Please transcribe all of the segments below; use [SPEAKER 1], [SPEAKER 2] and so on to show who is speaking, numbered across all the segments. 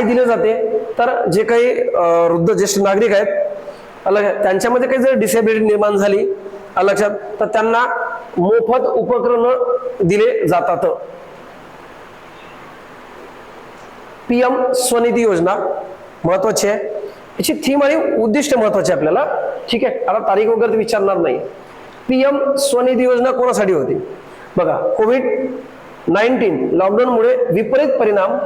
[SPEAKER 1] दिले जाते तर जे काही वृद्ध ज्येष्ठ नागरिक आहेत त्यांच्यामध्ये काही जर डिसेबिलिटी निर्माण झाली लक्षात तर त्यांना मोफत उपकरण दिले जातात. पीएम स्वनिधी योजना महत्वाची आहे, याची थीम आणि उद्दिष्ट महत्वाचे आपल्याला. ठीक आहे, आता तारीख वगैरे विचारणार नाही. पीएम स्वनिधी योजना कोणासाठी होती बघा, कोविड-19 लॉकडाऊनमुळे विपरीत परिणाम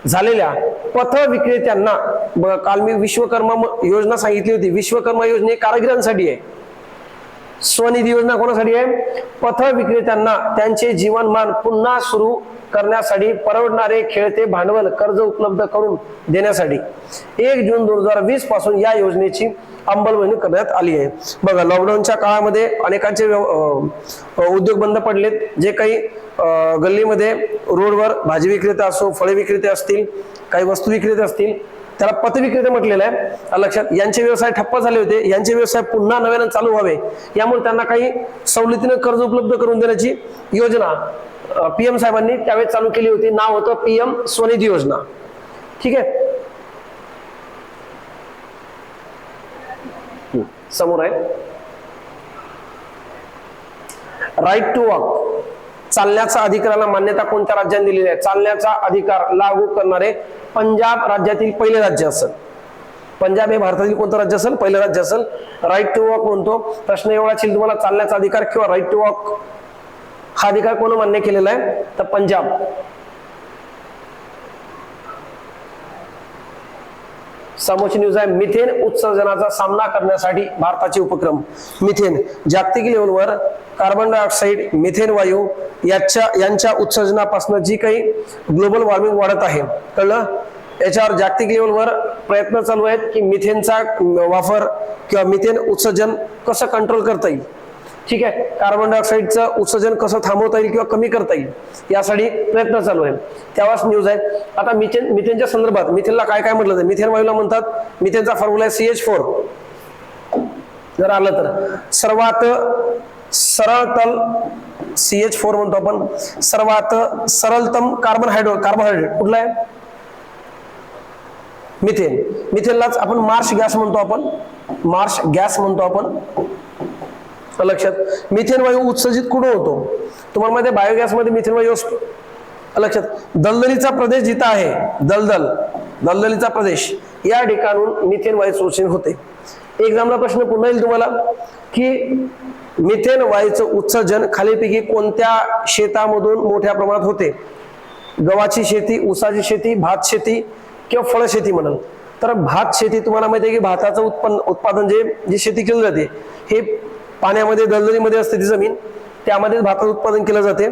[SPEAKER 1] झालेल्या पथ विक्रेत्यांना. बघा काल मी विश्वकर्मा योजना सांगितली होती, विश्वकर्मा योजना कारागिरांसाठी आहे. स्वनिधी योजना कोणासाठी आहे, पथ विक्रेत्यांना त्यांचे जीवनमान पुन्हा सुरू करण्यासाठी परवडणारे खेळते भांडवल कर्ज उपलब्ध करून देण्यासाठी 1 जून 2020 पासून या योजनेची अंमलबजावणी करण्यात आली आहे. बघा लॉकडाऊनच्या काळामध्ये अनेकांचे उद्योग बंद पडलेत. जे काही गल्लीमध्ये रोडवर भाजी विक्रेते असो, फळे विक्रेते असतील, काही वस्तू विक्रेते असतील, त्याला पथविक्रेते म्हटलेलं आहे लक्षात. यांचे व्यवसाय ठप्प झाले होते, यांचे व्यवसाय पुन्हा नव्याने चालू व्हावे यामुळे त्यांना काही सवलतीने कर्ज उपलब्ध करून देण्याची योजना पीएम साहेबांनी त्यावेळेस चालू केली होती. नाव होतं पीएम स्वनिधी योजना. ठीक आहे, समोर आहे राईट टू वॉक. चालण्याचा अधिकाराला मान्यता कोणत्या राज्याने दिलेली आहे, चालण्याचा अधिकार लागू करणारे पंजाब राज्यातील पहिले राज्य असेल. पंजाब हे भारतातील कोणतं राज्य असेल, पहिलं राज्य असेल. राईट टू वॉक म्हणतो. प्रश्न एवढा येईल तुम्हाला, चालण्याचा अधिकार किंवा राईट टू वॉक हा अधिकार कोण मान्य केलेला आहे, तर पंजाब. समोरची न्यूज आहे मिथेन उत्सर्जनाचा सामना करण्यासाठी भारताचे उपक्रम. मिथेन जागतिक लेवलवर कार्बन डायऑक्साईड, मिथेन वायू यांच्या उत्सर्जनापासून जी काही ग्लोबल वॉर्मिंग वाढत आहे कळलं, याच्यावर जागतिक लेवलवर प्रयत्न चालू आहेत की मिथेनचा वापर किंवा मिथेन उत्सर्जन कसं कंट्रोल करता येईल. ठीक आहे, कार्बन डायऑक्साईडचं उत्सर्जन कसं थांबवता येईल किंवा कमी करता येईल यासाठी प्रयत्न चालू आहे. त्यावेळेस न्यूज आहे. आता मिथेनच्या संदर्भात मिथेनला काय काय म्हटलं जातं, मिथेन वायूला म्हणतात, मिथेनचा फॉर्म्युला आहे CH4. जर आलं तर सर्वात सरळतल CH4 म्हणतो आपण, सर्वात सरलतम कार्बोहायड्रेट कुठला आहे, मिथेन. मिथेनलाच आपण मार्श गॅस म्हणतो, मार्श गॅस म्हणतो आपण लक्षात. मिथेन वायू उत्सर्जित कुठे होतो तुम्हाला माहिती आहे, बायोगॅस मध्ये मिथेन वायू असतो लक्षात. दलदलीचा प्रदेश जिथं आहे, दलदलीचा प्रदेश या ठिकाणून मिथेन वायू उत्सर्जन होते. एक्झामला प्रश्न पुन्हा येईल तुम्हाला की मिथेन वायूचं उत्सर्जन खालीलपैकी कोणत्या शेतामधून मोठ्या प्रमाणात होते. गव्हाची शेती, ऊसाची शेती, भात शेती किंवा फळ शेती म्हणाल तर भात शेती. तुम्हाला माहिती आहे की भाताचं उत्पादन जी शेती केली जाते हे पाण्यामध्ये दलदलीमध्ये असते ती जमीन, त्यामध्ये भाताचं उत्पादन केलं जाते.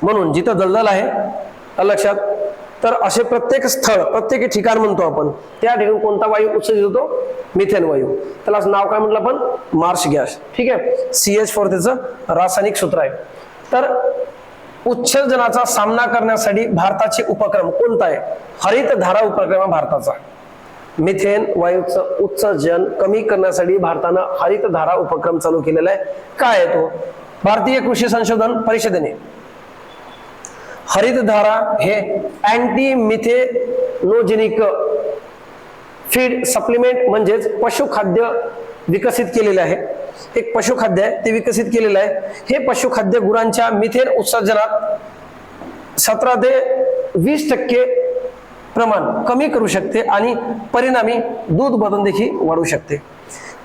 [SPEAKER 1] म्हणून जिथं दलदल आहे लक्षात, तर असे प्रत्येक स्थळ, प्रत्येक ठिकाण म्हणतो आपण, त्या ठिकाणी कोणता वायू उत्सर्जित होतो, मिथेन वायू. त्याला नाव काय म्हटलं आपण, मार्श गॅस. ठीक आहे, CH4 त्याचं रासायनिक सूत्र आहे. तर उत्सर्जनाचा सामना करण्यासाठी भारताचे उपक्रम कोणता आहे, हरित धारा उपक्रम आहे भारताचा. मिथेन वायूचं उत्सर्जन कमी करण्यासाठी भारतानं हरित धारा उपक्रम चालू केलेला आहे. काय आहे तो, भारतीय कृषी संशोधन परिषदेने हरित धारा हे अँटी मिथेनोजेनिक फीड सप्लिमेंट म्हणजेच पशुखाद्य विकसित केलेले आहे. एक पशुखाद्य आहे ते विकसित केलेलं आहे. हे पशुखाद्य गुरांच्या मिथेन उत्सर्जनात 17 ते 20% प्रमाण कमी करू शकते आणि परिणामी दूध उत्पादन देखील वाढवू शकते.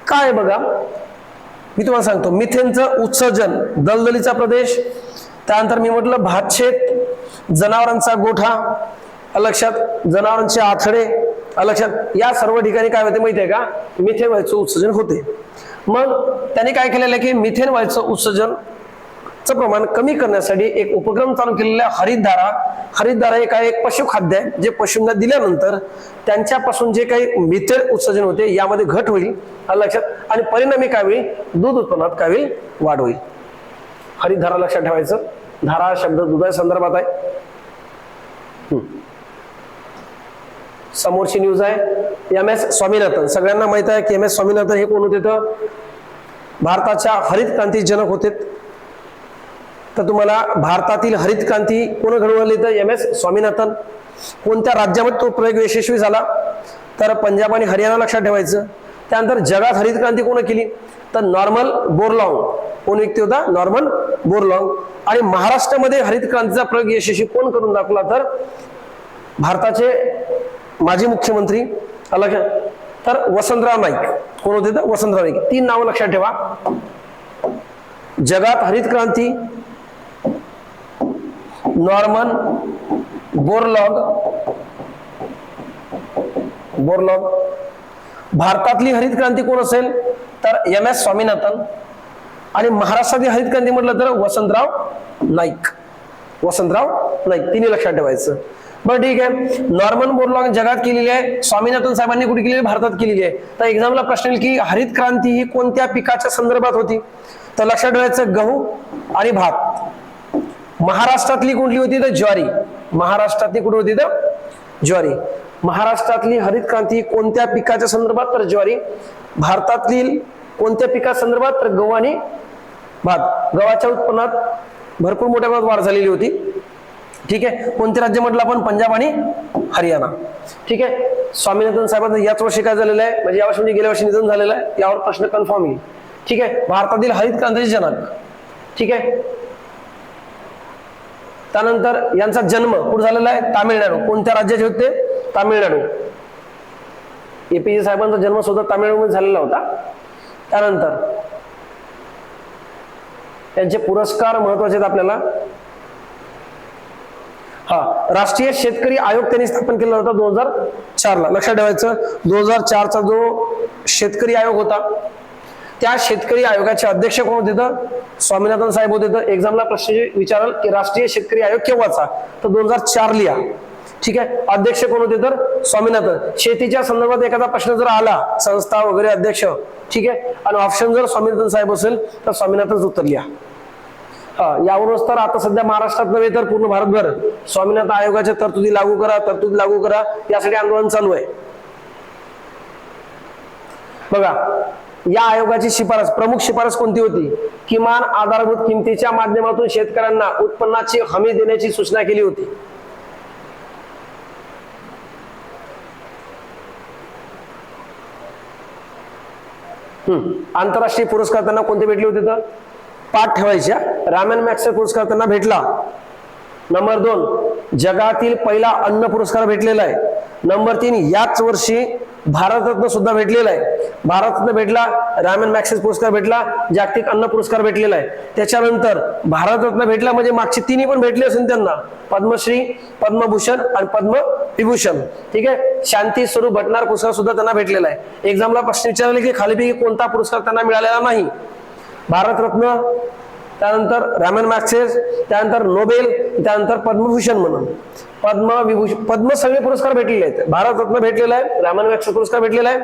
[SPEAKER 1] काय बघा मी तुम्हाला सांगतो, मिथेनचं उत्सर्जन दलदलीचा प्रदेश, त्यानंतर मी म्हटलं भातशेत, जनावरांचा गोठा लक्षात, जनावरांचे आथडे लक्षात, या सर्व ठिकाणी काय होते माहिती आहे का, मिथेन वायूचं उत्सर्जन होते. मग त्यांनी काय केलेलं आहे की मिथेन वायूचं उत्सर्जनचं प्रमाण कमी करण्यासाठी एक उपक्रम चालू केलेला आहे, हरितधारा. हरितधारा हे काय, एक पशुखाद्य आहे जे पशूंना दिल्यानंतर त्यांच्यापासून जे काही मिथेन उत्सर्जन होते यामध्ये घट होईल लक्षात, आणि परिणामी काय होईल, दूध उत्पन्नात काय होईल, वाढ होईल. हरितधारा लक्षात ठेवायचं. धारा शब्द दुधाच्या संदर्भात आहे. समोरची न्यूज आहे MS स्वामीनाथन. सगळ्यांना माहित आहे की MS स्वामीनाथन हे कोण होते, तर भारताच्या हरित क्रांती जनक होते तर तुम्हाला भारतातील हरित क्रांती कोण घडवली, तर MS स्वामीनाथन. कोणत्या राज्यामध्ये तो प्रयोग यशस्वी झाला, तर पंजाब आणि हरियाणा लक्षात ठेवायचं. त्यानंतर जगात हरित क्रांती कोण केली, तर नॉर्मन बोरलॉग. कोण व्यक्ती होता, नॉर्मन बोरलॉग. आणि महाराष्ट्रामध्ये हरित क्रांतीचा प्रयोग यशस्वी कोण करून दाखवला, तर भारताचे माजी मुख्यमंत्री तर वसंतराव नाईक. कोण होते, तर वसंतराव नाईक. 3 नावं लक्षात ठेवा. जगात हरित क्रांती, नॉर्मन बोरलॉग. भारतातली हरित क्रांती कोण असेल, तर MS स्वामीनाथन. आणि महाराष्ट्रातली हरित क्रांती म्हटलं तर वसंतराव नाईक. तिन्ही लक्षात ठेवायचं. बरं ठीक आहे. नॉर्मन बोरलॉग जगात केलेली आहे, स्वामीनाथन साहेबांनी कुठे केलेली, भारतात केलेली आहे. तर एक्झामला प्रश्न येईल की हरित क्रांती ही कोणत्या पिकाच्या संदर्भात होती, तर लक्षात ठेवायचं गहू आणि भात. महाराष्ट्रातली कुठली होती, तर ज्वारी. महाराष्ट्रातली कुठे होती, तर ज्वारी. महाराष्ट्रातली हरित क्रांती कोणत्या पिकाच्या संदर्भात, तर ज्वारी. भारतातील कोणत्या पिका संदर्भात, तर गहू आणि भात. गव्हाच्या उत्पन्नात भरपूर मोठ्या प्रमाणात वाढ झालेली होती. ठीक आहे. कोणते राज्य म्हटलं आपण, पंजाब आणि हरियाणा. ठीक आहे. स्वामीनाथन साहेबांचं याच वर्षी काय झालेलं आहे, म्हणजे यावर्षी म्हणजे गेल्या वर्षी निधन झालेलं आहे. यावर प्रश्न कन्फर्म येईल. ठीक आहे. भारतातील हरित क्रांतीचे जनक. ठीक आहे. त्यानंतर यांचा जन्म कुठे झालेला आहे, तामिळनाडू. कोणत्या राज्याचे होते, तामिळनाडू. APJ साहेबांचा जन्म सुद्धा तामिळनाडूमध्ये झालेला होता. त्यानंतर त्यांचे पुरस्कार महत्वाचे आहेत आपल्याला. राष्ट्रीय शेतकरी आयोग त्यांनी स्थापन केला होता 2004 ला. लक्षात ठेवायचं 2004चा जो शेतकरी आयोग होता, त्या शेतकरी आयोगाचे अध्यक्ष कोण होते, तर स्वामीनाथन साहेब होते. तर एक्झामला प्रश्न विचाराल की राष्ट्रीय शेतकरी आयोग केव्हाचा, तर 2004 लिहा. ठीक आहे. अध्यक्ष कोण होते, तर स्वामीनाथन. शेतीच्या संदर्भात एखादा प्रश्न जर आला, संस्था वगैरे अध्यक्ष, ठीक आहे, आणि ऑप्शन जर स्वामीनाथन साहेब असेल तर स्वामीनाथनच उत्तर लिहा. यावरूनच तर आता सध्या महाराष्ट्रात नव्हे तर पूर्ण भारतभर स्वामीनाथन आयोगाच्या तरतुदी लागू करा यासाठी आंदोलन चालू आहे. बघा, या आयोगाची शिफारस, प्रमुख शिफारस कोणती होती, किमान आधारभूत किमतीच्या माध्यमातून शेतकऱ्यांना उत्पन्नाची हमी देण्याची सूचना केली होती. आंतरराष्ट्रीय पुरस्कार त्यांना कोणते भेटले होते, तर पाठ ठेवायच्या. रामन मॅक्सेस पुरस्कार त्यांना भेटला. नंबर 2 जगातील पहिला अन्न पुरस्कार भेटलेला आहे. नंबर 3 याच वर्षी भारतरत्न सुद्धा भेटलेला आहे. भारतरत्न भेटला, रामन मॅक्सेस पुरस्कार भेटला, जागतिक अन्न पुरस्कार भेटलेला आहे. त्याच्यानंतर भारतरत्न भेटला म्हणजे मागचे तिन्ही पण भेटले असेल त्यांना, पद्मश्री, पद्मभूषण आणि पद्मविभूषण. ठीक आहे. शांती स्वरूप भटनागर पुरस्कार सुद्धा त्यांना भेटलेला आहे. एक्झामला प्रश्न विचारले की खालीपैकी कोणता पुरस्कार त्यांना मिळालेला नाही, भारतरत्न, त्यानंतर रामन मॅक्सेस, त्यानंतर नोबेल, त्यानंतर पद्मभूषण म्हणून पद्मविभूषण, पद्म सगळे पुरस्कार भेटलेले आहेत. भारतरत्न भेटलेला आहे, रामन मॅक्सेस पुरस्कार भेटलेला आहे.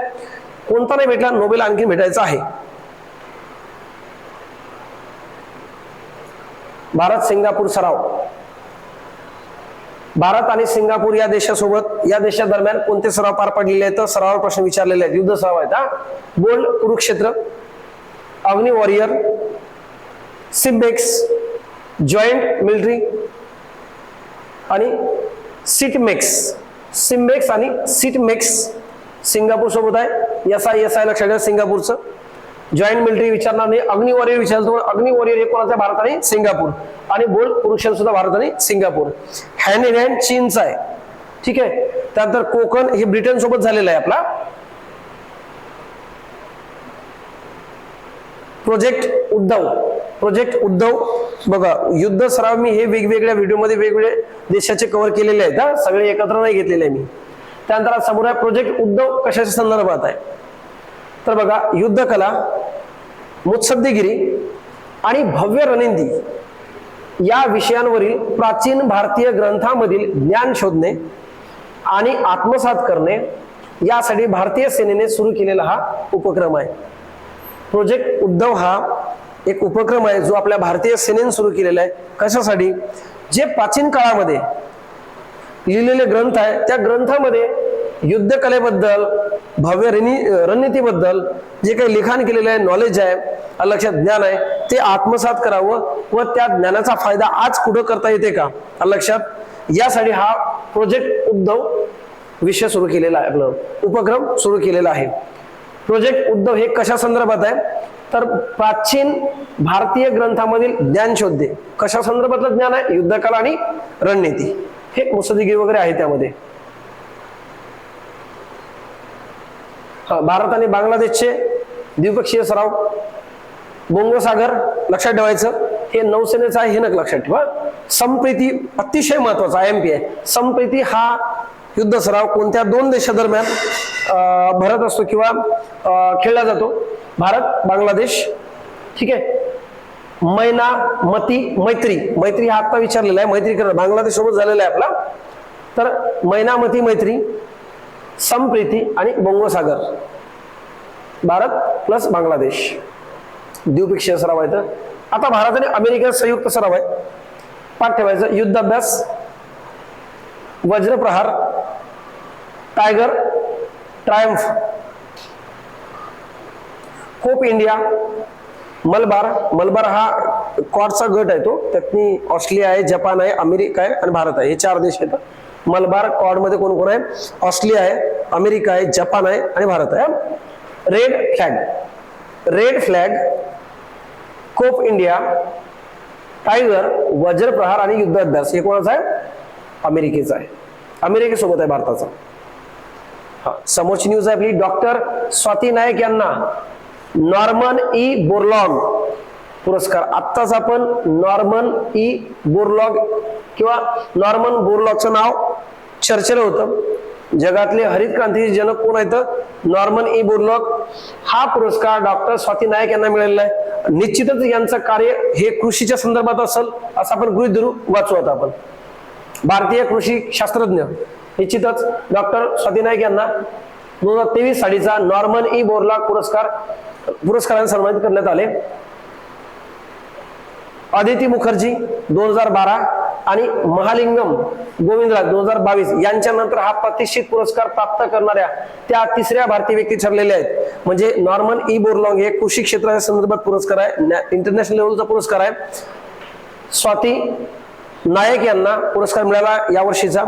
[SPEAKER 1] कोणता नाही भेटला, नोबेल आणखी भेटायचा आहे. भारत सिंगापूर सराव. भारत आणि सिंगापूर या देशासोबत, या देशादरम्यान कोणते सराव पार पडलेले आहेत, तर सरावावर प्रश्न विचारलेले आहेत. युद्ध सराव आहेत. बोल्ड कुरुक्षेत्र, अग्नि वॉरियर, सिम्बेक्स, जॉइंट मिलिटरी आणि सिटमेक्स. सिम्बेक्स आणि सिटमेक्स सिंगापूर सोबत आहे. SI लक्षात ठेवा सिंगापूरचं. जॉइंट मिलिटरी विचारणार नाही. अग्नि वॉरियर विचारतो. अग्नि वॉरियर हे कोणाचं, भारत आणि सिंगापूर. आणि बोल्ड कुरुक्षेत्र सुद्धा भारत आणि सिंगापूर. हँड इन हँड चीनचा आहे. ठीक आहे. त्यानंतर कोकण हे ब्रिटन सोबत झालेलं आहे आपला. प्रोजेक्ट उद्धव. बघा, युद्ध सराव मी हे वेगवेगळ्या व्हिडिओमध्ये वेगवेगळे देशाचे कव्हर केलेले आहेत. सगळे एकत्र नाही घेतलेले मी. त्यानंतर समोर आहे प्रोजेक्ट उद्धव कशाच्या संदर्भात आहे, तर बघा, युद्ध कला, मुत्सद्देगिरी आणि भव्य रणनीती या विषयांवरील प्राचीन भारतीय ग्रंथांमधील ज्ञान शोधणे आणि आत्मसात करणे यासाठी भारतीय सेनेने सुरू केलेला हा उपक्रम आहे. प्रोजेक्ट उद्धव हा एक उपक्रम आहे जो आपल्या भारतीय सेनेने सुरू केलेला आहे. कशासाठी, जे प्राचीन काळामध्ये लिहिलेले ग्रंथ आहे त्या ग्रंथामध्ये युद्धकलेबद्दल, भव्य रणनीतीबद्दल जे काही लिखाण केलेलं आहे, नॉलेज आहे, लक्षात ज्ञान आहे, ते आत्मसात करावं व त्या ज्ञानाचा फायदा आज कुठं करता येते का लक्षात, यासाठी हा प्रोजेक्ट उद्धव विषय सुरू केलेला आहे, आपलं उपक्रम सुरू केलेला आहे. प्रोजेक्ट उद्धव हे कशा संदर्भात आहे, तर प्राचीन भारतीय ग्रंथामधील ज्ञान शोधे. कशा संदर्भातलं ज्ञान आहे, युद्धकला आणि रणनीती. हे मुत्सद्दीगिरी वगैरे आहे त्यामध्ये. भारत आणि बांगलादेशचे द्विपक्षीय सराव, बोंगो सागर लक्षात ठेवायचं, हे नौसेनेचं आहे, हे नक लक्षात ठेवा. संप्रीती अतिशय महत्वाचा IMP आहे. संप्रीती हा युद्ध सराव कोणत्या दोन देशादरम्यान भरत असतो किंवा खेळला जातो, भारत बांगलादेश. ठीक आहे. मैना मती मैत्री, मैत्री हा आता विचारलेला आहे, मैत्री करणं बांगलादेश सोबत झालेला आहे आपला. तर मैना मती मैत्री, संप्रीती आणि बोंगो सागर, भारत प्लस बांगलादेश द्विपक्षीय सराव आहे. आता भारत आणि अमेरिका संयुक्त सराव आहे, पाठ ठेवायचं. Yudh Abhyas, Vajraprahar, Tiger, Triumph, Cope India, Malabar. Malabar हा क्वाडचा गट आहे, तो त्यातनी ऑस्ट्रेलिया आहे, जपान आहे, अमेरिका आहे आणि भारत आहे, हे 4 देश आहेत. मलबार क्वाड मध्ये कोण कोण आहे, ऑस्ट्रेलिया आहे, अमेरिका आहे, जपान आहे आणि भारत आहे. Red Flag, Red Flag, Cope India, Tiger, Vajraprahar आणि युद्ध अभ्यास हे कोणाचा आहे, अमेरिकेचा आहे, अमेरिकेसोबत आहे भारताचा. समोरची न्यूज आहे आपली. डॉक्टर स्वाती नाईक यांना नॉर्मन ई बोरलॉग पुरस्कार. आत्ताच आपण नॉर्मन ई बोरलॉग किंवा नॉर्मन बोरलॉगचं नाव चर्चेला होतं. जगातले हरित क्रांतीचे जनक कोण आहेत, नॉर्मन ई बोरलॉग. हा पुरस्कार डॉक्टर स्वाती नाईक यांना मिळालेला आहे. निश्चितच यांचं कार्य हे कृषीच्या संदर्भात असेल असं आपण गृहीत धरू. वाचू आता आपण. भारतीय कृषी शास्त्रज्ञ निश्चितच डॉक्टर स्वाती नाईक यांना 2023 सालीचा नॉर्मन ई बोरलॉग पुरस्काराने सन्मानित करण्यात आले. अदिती मुखर्जी 2012 आणि महालिंगम गोविंदराज 2022 यांच्या नंतर हा प्रतिष्ठित पुरस्कार प्राप्त करणाऱ्या त्या 3ऱ्या भारतीय व्यक्ती ठरलेल्या आहेत. म्हणजे नॉर्मन ई बोरलॉग हे कृषी क्षेत्राच्या संदर्भात पुरस्कार आहे, इंटरनॅशनल लेवलचा पुरस्कार आहे. स्वाती नायक यांना पुरस्कार मिळाला या वर्षीचा.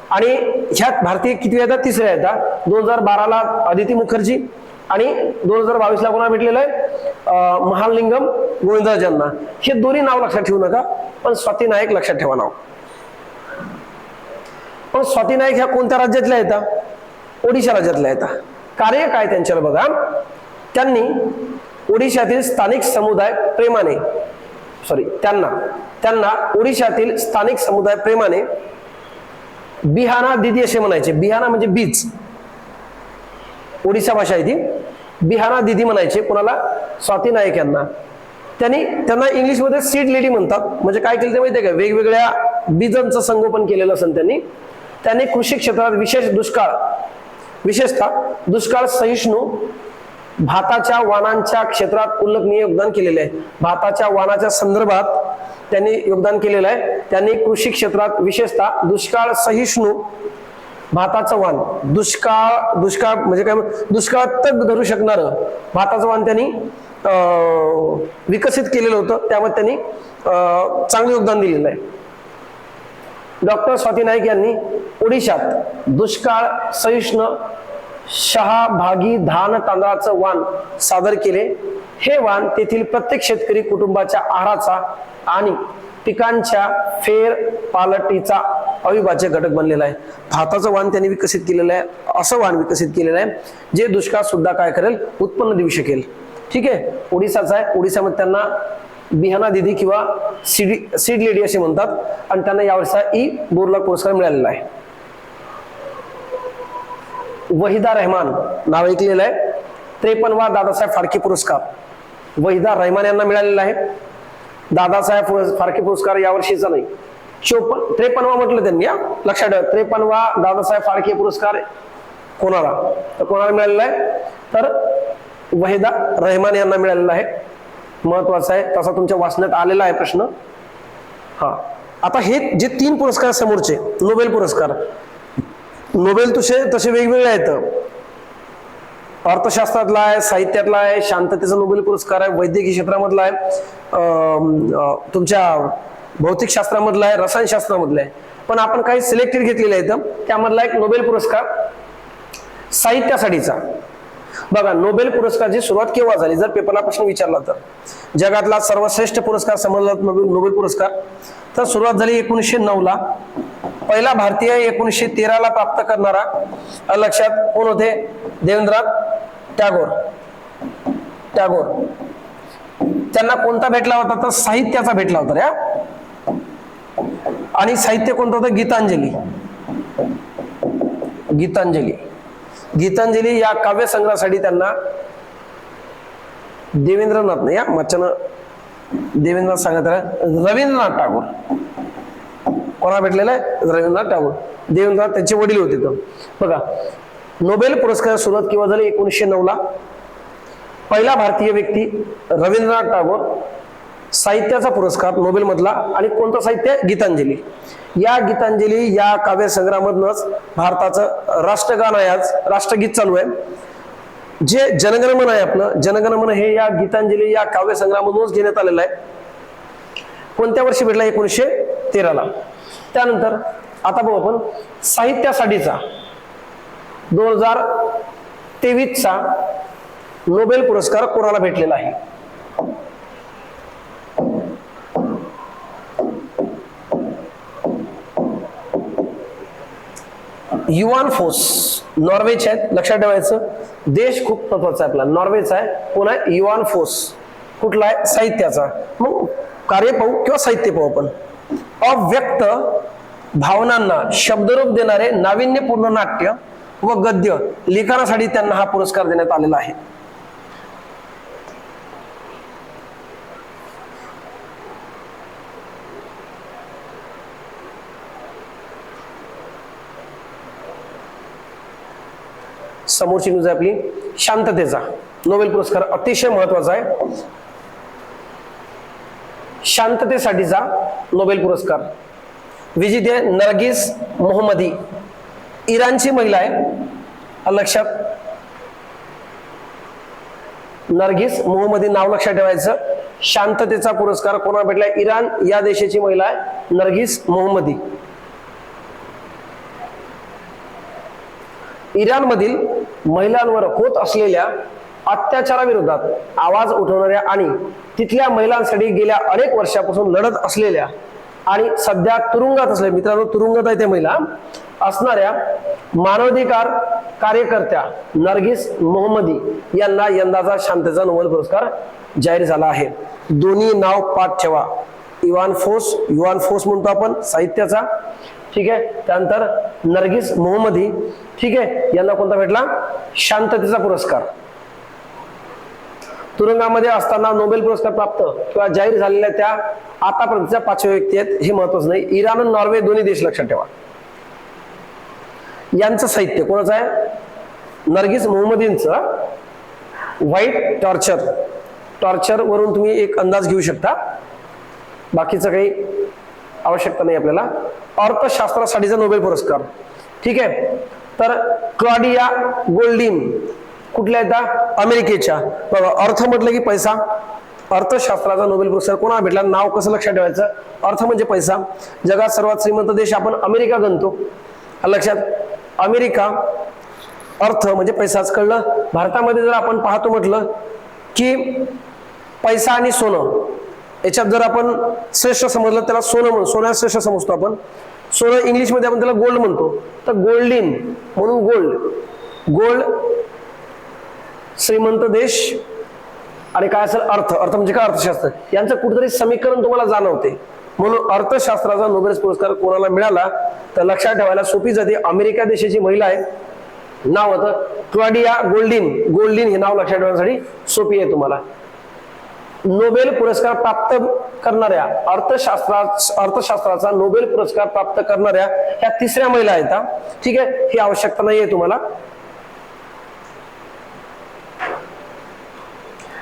[SPEAKER 1] आणि ह्यात भारतीय किती येतात, 3ऱ्या येतात. 2012ला अदिती मुखर्जी आणि 2022 ला कोणा भेटलेलं आहे, महालिंगम गोविंदराज यांना. हे दोन्ही नाव लक्षात ठेवू नका, पण स्वाती नाईक लक्षात ठेवा नाव. पण स्वाती नाईक ह्या कोणत्या राज्यातल्या येतात, ओडिशा राज्यातल्या येतात. कार्य काय त्यांच्यावर बघा. त्यांनी ओडिशातील स्थानिक समुदाय प्रेमाने त्यांना ओडिशातील स्थानिक समुदाय प्रेमाने बिहाना दिदी असे म्हणायचे. बिहाना म्हणजे बीज, ओडिशा भाषा आहे ती. बिहाना दिदी म्हणायचे कोणाला, स्वाती नाईक यांना. त्यांना इंग्लिशमध्ये सीड लेडी म्हणतात. म्हणजे काय केलं ते माहिती आहे का, वेगवेगळ्या बीजांचं संगोपन केलेलं असेल त्यांनी कृषी क्षेत्रात विशेषतः दुष्काळ सहिष्णू भाताच्या वाणांच्या क्षेत्रात उल्लेखनीय योगदान केलेले आहे. भाताच्या वाणाच्या संदर्भात त्यांनी योगदान केलेलं आहे. त्यांनी कृषी क्षेत्रात विशेषतः दुष्काळ सहिष्णू भाताचं वाण, दुष्काळ म्हणजे काय, दुष्काळात तग धरू शकणारं भाताचं वाण त्यांनी विकसित केलेलं होतं. त्यामध्ये त्यांनी चांगलं योगदान दिलेलं आहे. डॉक्टर स्वाती नाईक यांनी ओडिशात दुष्काळ सहिष्णू शहाभागी धान तांदळाचं वाण सादर केले. हे वाण तेथील प्रत्येक शेतकरी कुटुंबाच्या आहाराचा आणि पिकांच्या फेरपालटीचा अविभाज्य घटक बनलेला आहे. भाताचं वाण त्यांनी विकसित केलेलं आहे. असं वाण विकसित केलेलं आहे जे दुष्काळ सुद्धा काय करेल, उत्पन्न देऊ शकेल. ठीक आहे. ओडिसाचा आहे. ओडिसामध्ये त्यांना बिहाना दिदी किंवा सीड लेडी असे म्हणतात आणि त्यांना यावर्षीचा ई बोरलॉग पुरस्कार मिळालेला आहे. वहिदा रहमान नाव ऐकलेलं आहे. 53वा दादासाहेब फाळके पुरस्कार वहिदा रहमान यांना मिळालेला आहे. दादासाहेब फाळके पुरस्कार यावर्षीचा नाही, 53वा म्हटलं त्यांनी. लक्षात ठेवा, 53वा दादासाहेब फाळके पुरस्कार कोणाला मिळालेला आहे, तर वहिदा रहमान यांना मिळालेला आहे. महत्वाचा आहे, तसा तुमच्या वाचण्यात आलेला आहे प्रश्न. आता हे जे 3 पुरस्कार समोरचे नोबेल पुरस्कार, नोबेल तसे वेगवेगळे आहेत. अर्थशास्त्रातला आहे, साहित्यातला आहे, शांततेचा नोबेल पुरस्कार आहे, वैद्यकीय क्षेत्रामधला आहे, तुमच्या भौतिक शास्त्रामधला आहे, रसायनशास्त्रामधला आहे. पण आपण काही सिलेक्टेड घेतलेले आहेत. त्यामधला एक नोबेल पुरस्कार साहित्यासाठीचा. बघा, नोबेल पुरस्कारची सुरुवात केव्हा झाली जर पेपरला प्रश्न विचारला तर, जगातला सर्वश्रेष्ठ पुरस्कार समजला नोबेल पुरस्कार, तर सुरुवात झाली 1909 ला. पहिला भारतीय 1913 ला प्राप्त करणारा लक्षात कोण होते? देवेंद्रनाथ टागोर. त्यांना कोणता भेटला होता? तर साहित्याचा भेटला होता रे. आणि साहित्य कोणतं होतं? गीतांजली या काव्य संग्रहासाठी त्यांना देवेंद्रनाथ नाही, देवेंद्रनाथ सांगत रवींद्रनाथ टागोर. कोणा भेटलेला आहे? रवींद्रनाथ टागोर. देवेंद्रनाथ त्यांचे वडील होते. तर बघा, नोबेल पुरस्कार सुरुवात केव्हा झाली? 1909 ला. पहिला भारतीय व्यक्ती रवींद्रनाथ टागोर. साहित्याचा पुरस्कार नोबेल मधला. आणि कोणतं साहित्य? गीतांजली. या गीतांजली या काव्य संग्रहामधूनच भारताचं राष्ट्रगान आहे, आज राष्ट्रगीत चालू आहे. जे जनगणमन आहे आपलं, जनगणमन हे या गीतांजली या काव्य संग्रहामधूनच घेण्यात आलेलं आहे. कोणत्या वर्षी भेटला? 1913 ला. त्यानंतर आता बघू आपण साहित्यासाठीचा 2023 चा नोबेल पुरस्कार कोणाला भेटलेला आहे? युवान फोस, नॉर्वेचे आहेत. लक्षात ठेवायचं, देश खूप महत्वाचा आहे आपला, नॉर्वेचा आहे. कोण आहे? युवान फोस. कुठला आहे? साहित्याचा. मग कार्य पाहू किंवा साहित्य पाहू आपण. अव्यक्त भावनांना शब्दरूप देणारे नाविन्यपूर्ण नाट्य व गद्य लिखाणासाठी त्यांना हा पुरस्कार देण्यात आलेला आहे. समोरची न्यूज आहे आपली शांततेचा नोबेल पुरस्कार, अतिशय महत्वाचा आहे. शांततेसाठीचा नोबेल पुरस्कार विजेते नरगिस मोहम्मदी, इराणची महिला आहे. लक्षात, नरगिस मोहम्मदी नाव लक्षात ठेवायचं. शांततेचा पुरस्कार कोणाला भेटलाय? इराण या देशाची महिला आहे नरगिस मोहम्मदी. इराणमधील महिलांवर होत असलेल्या अत्याचाराविरोधात आवाज उठवणाऱ्या आणि तिथल्या महिलांसाठी गेल्या अनेक वर्षापासून लढत असलेल्या आणि सध्या तुरुंगात असलेल्या, मित्रांनो तुरुंगात आहे त्या महिला असणाऱ्या मानवाधिकार कार्यकर्त्या नरगिस मोहम्मदी यांना यंदाचा शांततेचा नोबेल पुरस्कार जाहीर झाला आहे. दोन्ही नाव पाठ ठेवा. युवान फोस म्हणतो आपण साहित्याचा, ठीक आहे. त्यानंतर नरगिस मोहम्मदी, ठीक आहे, यांना कोणता भेटला? शांततेचा पुरस्कार. तुरुंगामध्ये असताना नोबेल पुरस्कार प्राप्त किंवा जाहीर झालेल्या त्या आतापर्यंतच्या 5व्या व्यक्ती आहेत. हे महत्वाचं नाही. इराण आणि नॉर्वे दोन्ही देश लक्षात ठेवा. यांचं साहित्य कोणाचं आहे? नरगिस मोहम्मदींचं व्हाईट टॉर्चर वरून तुम्ही एक अंदाज घेऊ शकता, बाकीचं काही आवश्यकता नाही आपल्याला. अर्थशास्त्रासाठीचा नोबेल पुरस्कार, ठीक आहे. तर क्लॉडिया गोल्डिन कुठल्या येतात? अमेरिकेच्या. बघा, अर्थ म्हटलं की पैसा. अर्थशास्त्राचा नोबेल पुरस्कार कोणाला भेटला? नाव कसं लक्षात ठेवायचं? अर्थ म्हणजे पैसा. जगात सर्वात श्रीमंत देश आपण अमेरिका गणतो. लक्षात, अमेरिका अर्थ म्हणजे पैसाच. कळलं? भारतामध्ये जर आपण पाहतो म्हटलं की पैसा आणि सोनं याच्यात जर आपण श्रेष्ठ समजलं त्याला सोनं म्हणून, सोन्यात श्रेष्ठ समजतो आपण. सोनं इंग्लिशमध्ये आपण त्याला गोल्ड म्हणतो. तर गोल्डिन म्हणून गोल्ड श्रीमंत देश. आणि काय असेल? अर्थ म्हणजे काय? अर्थशास्त्र. यांचं कुठेतरी समीकरण तुम्हाला जाणवते. म्हणून अर्थशास्त्राचा नोबेल पुरस्कार कोणाला मिळाला तर लक्षात ठेवायला सोपी जाते. अमेरिका देशाची महिला आहे, नाव होतं क्लॉडिया गोल्डिन हे नाव लक्षात ठेवण्यासाठी सोपी आहे तुम्हाला. नोबेल पुरस्कार प्राप्त करणाऱ्या अर्थशास्त्राचा नोबेल पुरस्कार प्राप्त करणाऱ्या ह्या तिसऱ्या महिला आहेत. ठीक आहे, ही आवश्यकता नाहीये तुम्हाला.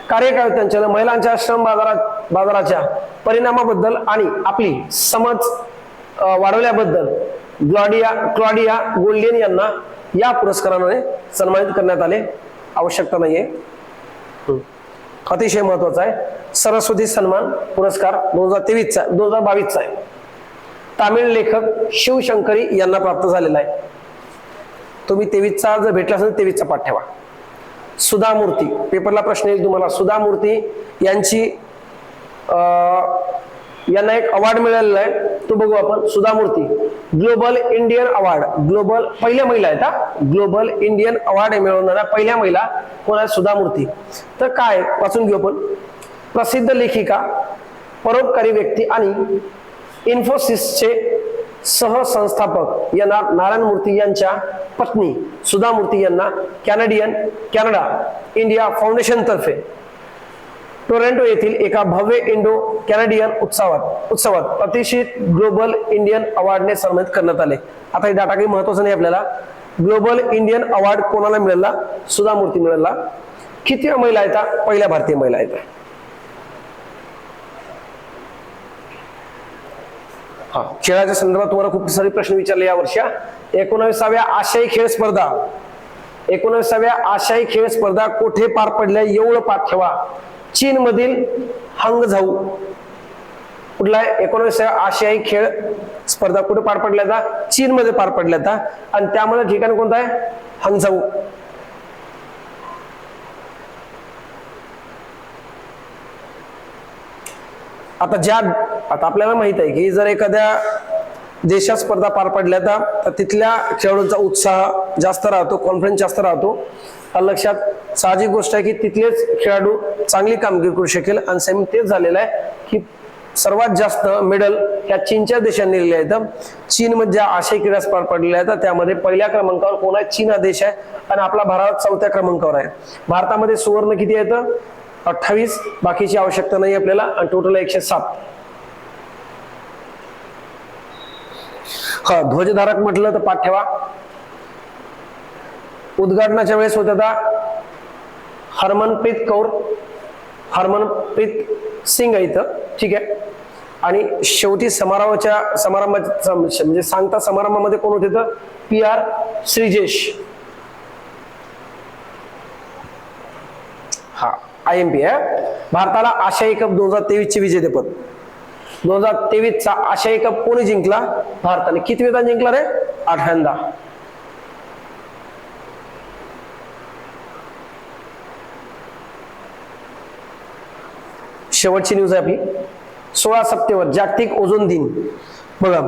[SPEAKER 1] कार्य काय त्यांच्या महिलांच्या श्रम बाजाराच्या परिणामाबद्दल आणि आपली समज वाढवल्याबद्दल क्लॉडिया गोल्डियन यांना या पुरस्काराने सन्मानित करण्यात आले. आवश्यकता नाहीये, अतिशय महत्वाचा आहे. सरस्वती सन्मान पुरस्कार 2022 आहे. तामिळ लेखक शिवशंकरी यांना प्राप्त झालेला आहे. तुम्ही 23चा जर भेटला असेल 23चा पाठ ठेवा. सुधा मूर्ती, पेपरला प्रश्न येईल तुम्हाला. सुधा मूर्ती यांना एक अवॉर्ड मिळालेला आहे, तो बघू आपण. सुधा मूर्ती ग्लोबल इंडियन अवॉर्ड, ग्लोबल पहिल्या महिला आहेत हा. ग्लोबल इंडियन अवॉर्ड मिळवणाऱ्या पहिल्या महिला कोण आहेत? सुधा मूर्ती. तर काय वाचून घेऊ आपण. प्रसिद्ध लेखिका, परोपकारी व्यक्ती आणि इन्फोसिसचे सहसंस्थापक नारायण मूर्ती यांच्या पत्नी सुधा मूर्ती यांना कॅनडा इंडिया फाउंडेशन तर्फे टोरंटो येथील एका भव्य इंडो कॅनेडियन उत्सवात प्रतिष्ठित ग्लोबल इंडियन अवॉर्डने सन्मानित करण्यात आले. आता हे डाटा काही महत्वाचा नाही आपल्याला. ग्लोबल इंडियन अवॉर्ड कोणाला मिळाला? सुधा मूर्ती मिळाला. किती महिला आहेत? पहिल्या भारतीय महिला आहेत. खेळाच्या संदर्भात तुम्हाला खूप सारे प्रश्न विचारले या वर्षी. 19व्या आशियाई खेळ स्पर्धा कोठे पार पडल्या? एवढं पाठ ठेवा. चीन मधील हंगझाऊ. कुठला आहे? 19व्या आशियाई खेळ स्पर्धा कुठे पार पडल्या? चीन मध्ये पार पडल्या. आणि त्यामध्ये ठिकाण कोणतं आहे? हंगझाऊ. आता आपल्याला माहित आहे की जर एखाद्या देशात स्पर्धा पार पडल्या तर तिथल्या खेळाडूंचा उत्साह जास्त राहतो, कॉन्फिडन्स जास्त राहतो. लक्षात साहजिक गोष्ट आहे की तिथलेच खेळाडू चांगली कामगिरी करू शकेल. आणि सेम तेच झालेलं आहे की सर्वात जास्त मेडल ह्या चीनच्या देशांनी दिलेले आहेत. चीनमध्ये ज्या आशियाई क्रीडा स्पर्धा पडलेल्या आहेत त्यामध्ये पहिल्या क्रमांकावर कोण आहे? चीन हा देश आहे. आणि आपला भारत 4थ्या क्रमांकावर आहे. भारतामध्ये सुवर्ण किती आहेत? 28. बाकीची आवश्यकता नाही आपल्याला. आणि टोटल 107. ध्वजधारक म्हटलं तर पाठ ठेवा. उद्घाटनाच्या वेळेस होत्या हरमनप्रीत सिंग इथं, ठीक आहे. आणि शेवटी समारंभाच्या म्हणजे सांगता समारंभामध्ये कोण होते तर PR श्रीजेश. IMP आहे. भारताला आशियाई कप 2023 चे विजेतेपद. 2023चा आशियाई कप कोणी जिंकला? भारताने. किती वेळा जिंकला रे? 8व्यांदा. शेवटची न्यूज आहे आपली. 16 सप्टेंबर जागतिक ओझोन दिन. बघा